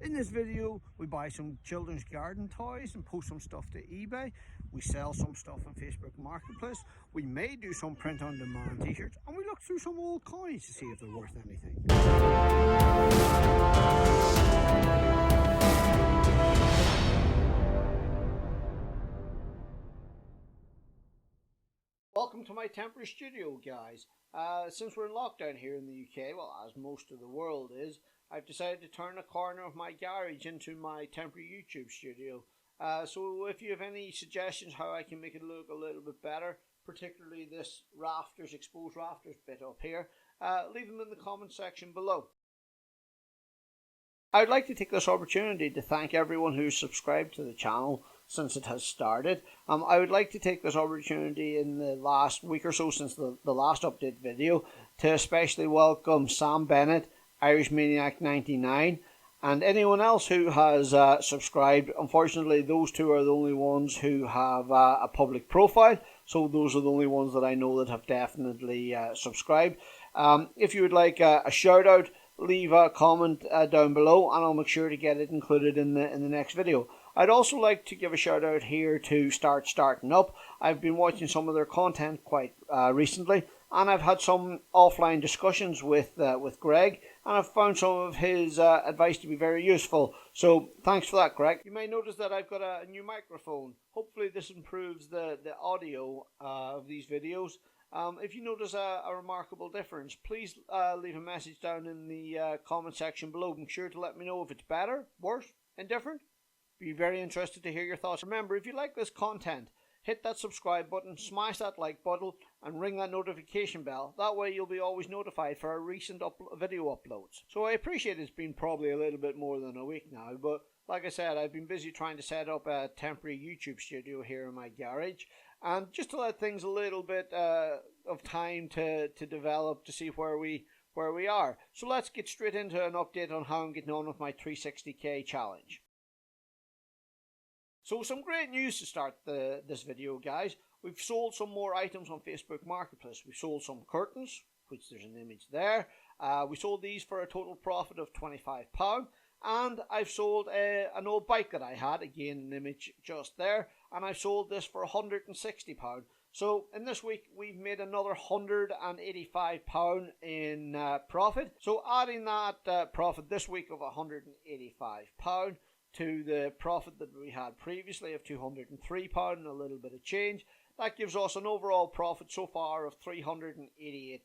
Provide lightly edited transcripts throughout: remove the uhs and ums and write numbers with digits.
In this video, we buy some children's garden toys and post some stuff to eBay. We sell some stuff on Facebook Marketplace. We may do some print-on-demand t-shirts, and we look through some old coins to see if they're worth anything. Welcome to my temporary studio, guys. Since we're in lockdown here in the UK, well, as most of the world is, I've decided to turn a corner of my garage into my temporary YouTube studio. So if you have any suggestions how I can make it look a little bit better, particularly this exposed rafters bit up here, leave them in the comment section below. I'd like to take this opportunity to thank everyone who's subscribed to the channel since it has started. I would like to take this opportunity in the last week or so since the last update video to especially welcome Sam Bennett, Irish Maniac 99, and anyone else who has subscribed. Unfortunately, those two are the only ones who have a public profile, so those are the only ones that I know that have definitely subscribed. If you would like a shout out, leave a comment down below and I'll make sure to get it included in the next video. I'd also like to give a shout out here to Starting Up. I've been watching some of their content quite recently, and I've had some offline discussions with Greg, and I've found some of his advice to be very useful. So thanks for that, Greg. You may notice that I've got a new microphone. Hopefully this improves the audio of these videos. If you notice a remarkable difference, please leave a message down in the comment section below. Make sure to let me know if it's better, worse, indifferent. Be very interested to hear your thoughts. Remember, if you like this content, hit that subscribe button, smash that like button, and ring that notification bell. That way you'll be always notified for our recent video uploads. So I appreciate it's been probably a little bit more than a week now, but like I said, I've been busy trying to set up a temporary YouTube studio here in my garage, and just to let things a little bit of time to develop to see where we are. So let's get straight into an update on how I'm getting on with my 360k challenge. So some great news to start this video, guys. We've sold some more items on Facebook Marketplace. We've sold some curtains, which there's an image there. We sold these for a total profit of £25. And I've sold an old bike that I had, again an image just there. And I've sold this for £160. So in this week we've made another £185 in profit. So adding that profit this week of £185 to the profit that we had previously of £203 and a little bit of change, that gives us an overall profit so far of £388.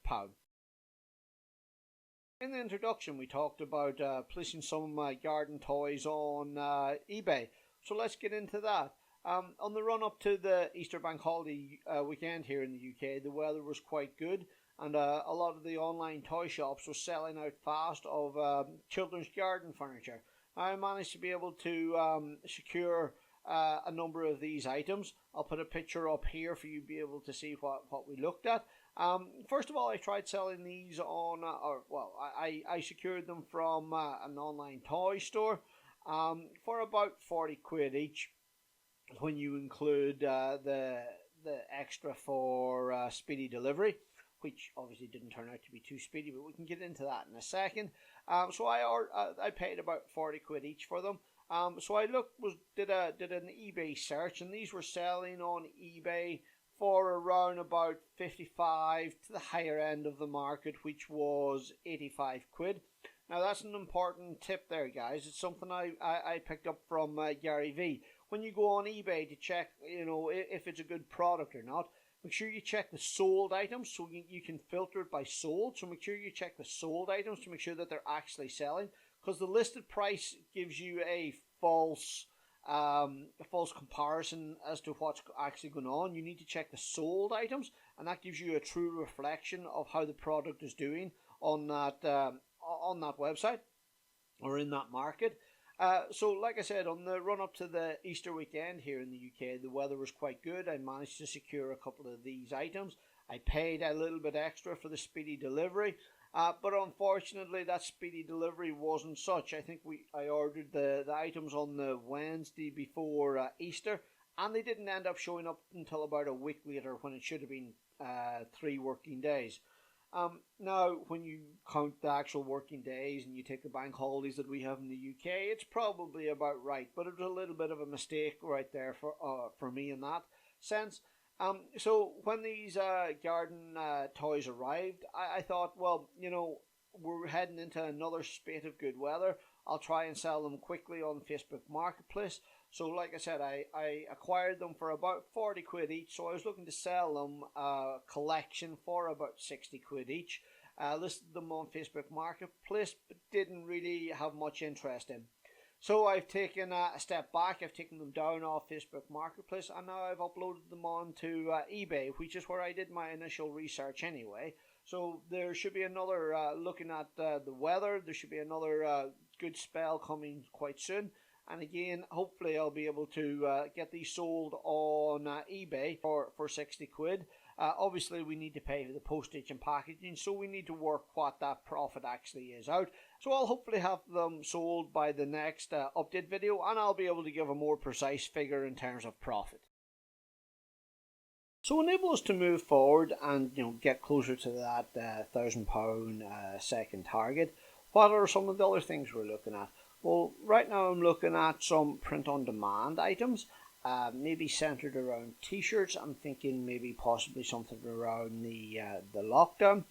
In the introduction we talked about placing some of my garden toys on eBay, so let's get into that. On the run up to the Easter bank holiday weekend here in the UK, the weather was quite good, and a lot of the online toy shops were selling out fast of children's garden furniture. I managed to be able to secure a number of these items. I'll put a picture up here for you to be able to see what we looked at. First of all, I tried selling these on, I secured them from an online toy store for about 40 quid each, when you include the extra for speedy delivery, which obviously didn't turn out to be too speedy, but we can get into that in a second. So I paid about 40 quid each for them. So I did an eBay search, and these were selling on eBay for around about 55 to the higher end of the market, which was 85 quid. Now that's an important tip there, guys. It's something I picked up from Gary V. When you go on eBay to check, if it's a good product or not, make sure you check the sold items so you can filter it by sold. So make sure you check the sold items to make sure that they're actually selling, because the listed price gives you a false comparison as to what's actually going on. You need to check the sold items, and that gives you a true reflection of how the product is doing on that website or in that market. So like I said, on the run up to the Easter weekend here in the UK, the weather was quite good. I managed to secure a couple of these items. I paid a little bit extra for the speedy delivery, but unfortunately that speedy delivery wasn't such. I think I ordered the items on the Wednesday before Easter, and they didn't end up showing up until about a week later, when it should have been 3 working days. Now, when you count the actual working days and you take the bank holidays that we have in the UK, it's probably about right. But it was a little bit of a mistake right there for me in that sense. So when these garden toys arrived, I thought, well, we're heading into another spate of good weather. I'll try and sell them quickly on Facebook Marketplace. So, like I said, I acquired them for about 40 quid each. So I was looking to sell them a collection for about 60 quid each. Listed them on Facebook Marketplace, but didn't really have much interest in. So I've taken a step back. I've taken them down off Facebook Marketplace, and now I've uploaded them onto eBay, which is where I did my initial research anyway. So there should be another, looking at the weather, there should be another good spell coming quite soon. And again, hopefully I'll be able to get these sold on eBay for 60 quid. Obviously, we need to pay for the postage and packaging, so we need to work what that profit actually is out. So I'll hopefully have them sold by the next update video, and I'll be able to give a more precise figure in terms of profit. So enable us to move forward and get closer to that £1,000 second target. What are some of the other things we're looking at? Well, right now I'm looking at some print-on-demand items, maybe centered around t-shirts. I'm thinking maybe possibly something around the lockdown,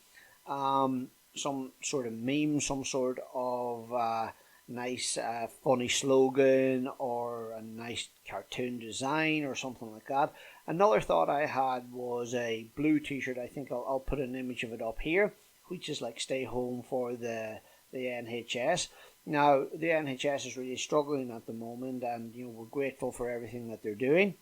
some sort of meme, some sort of nice funny slogan or a nice cartoon design or something like that. Another thought I had was a blue t-shirt. I think I'll put an image of it up here, which is like stay home for the NHS. Now, the NHS is really struggling at the moment, and we're grateful for everything that they're doing.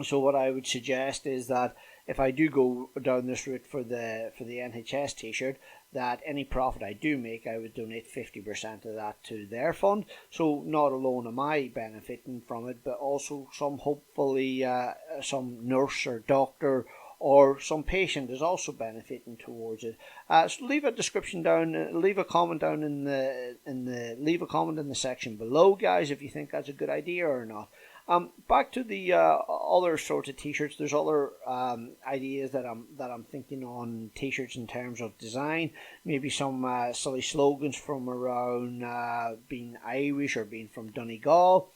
So what I would suggest is that if I do go down this route for the NHS t-shirt, that any profit I do make, I would donate 50% of that to their fund. So not alone am I benefiting from it, but also hopefully some nurse or doctor or some patient is also benefiting towards it. So leave a description down, leave a comment down leave a comment in the section below, guys, if you think that's a good idea or not. Back to the other sorts of t-shirts. There's other ideas that I'm thinking on t-shirts in terms of design. Maybe some silly slogans from around being Irish or being from Donegal.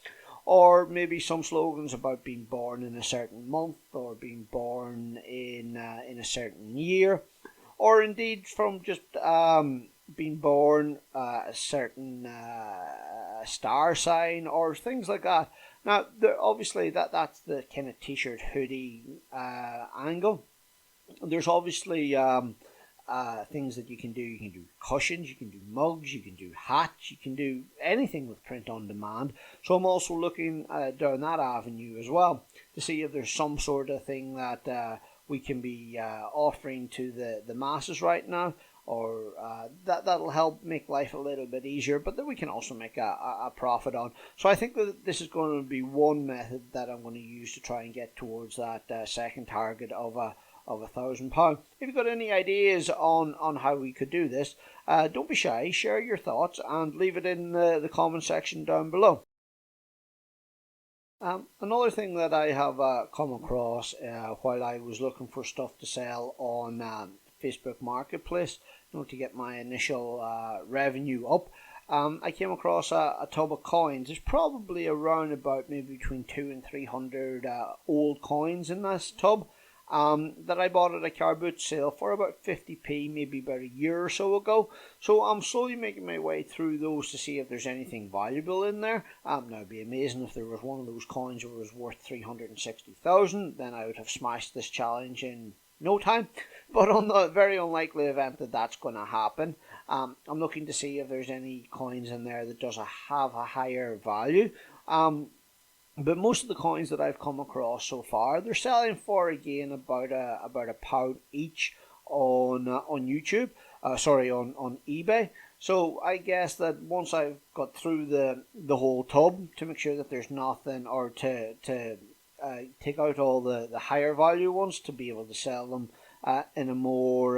Or maybe some slogans about being born in a certain month or being born in a certain year, or indeed from just being born a certain star sign or things like that. Now, obviously that's the kind of t-shirt hoodie angle. There's obviously things that you can do. You can do cushions, you can do mugs, you can do hats, you can do anything with print on demand. So I'm also looking down that avenue as well to see if there's some sort of thing that we can be offering to the masses right now, or that'll help make life a little bit easier, but that we can also make a profit on. So I think that this is going to be one method that I'm going to use to try and get towards that second target of £1,000. If you've got any ideas on how we could do this, don't be shy, share your thoughts and leave it in the comment section down below. Another thing that I have come across while I was looking for stuff to sell on Facebook Marketplace, to get my initial revenue up, I came across a tub of coins. There's probably around about maybe between 200 and 300 old coins in this tub. That I bought at a car boot sale for about 50p, maybe about a year or so ago. So I'm slowly making my way through those to see if there's anything valuable in there. Now it'd be amazing if there was one of those coins that was worth 360,000. Then I would have smashed this challenge in no time. But on the very unlikely event that that's going to happen, I'm looking to see if there's any coins in there that does have a higher value. But most of the coins that I've come across so far, they're selling for again about a pound each on YouTube. On eBay. So I guess that once I've got through the whole tub to make sure that there's nothing, or to take out all the higher value ones to be able to sell them in a more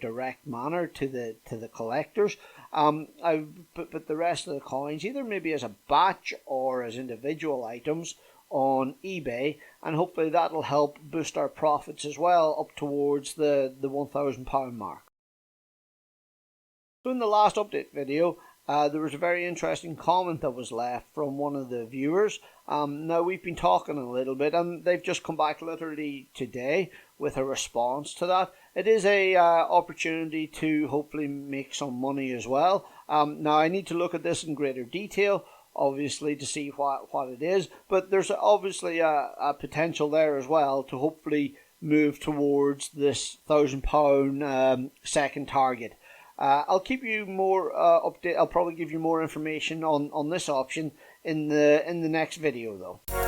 direct manner to the collectors. I put the rest of the coins either maybe as a batch or as individual items, on eBay, and hopefully that'll help boost our profits as well up towards the £1,000 mark. So in the last update video, there was a very interesting comment that was left from one of the viewers. Now we've been talking a little bit, and they've just come back literally today with a response to that. It is a opportunity to hopefully make some money as well. Now I need to look at this in greater detail, obviously, to see what it is, but there's obviously a potential there as well to hopefully move towards this £1,000 second target. I'll keep you more update. I'll probably give you more information on this option in the next video though.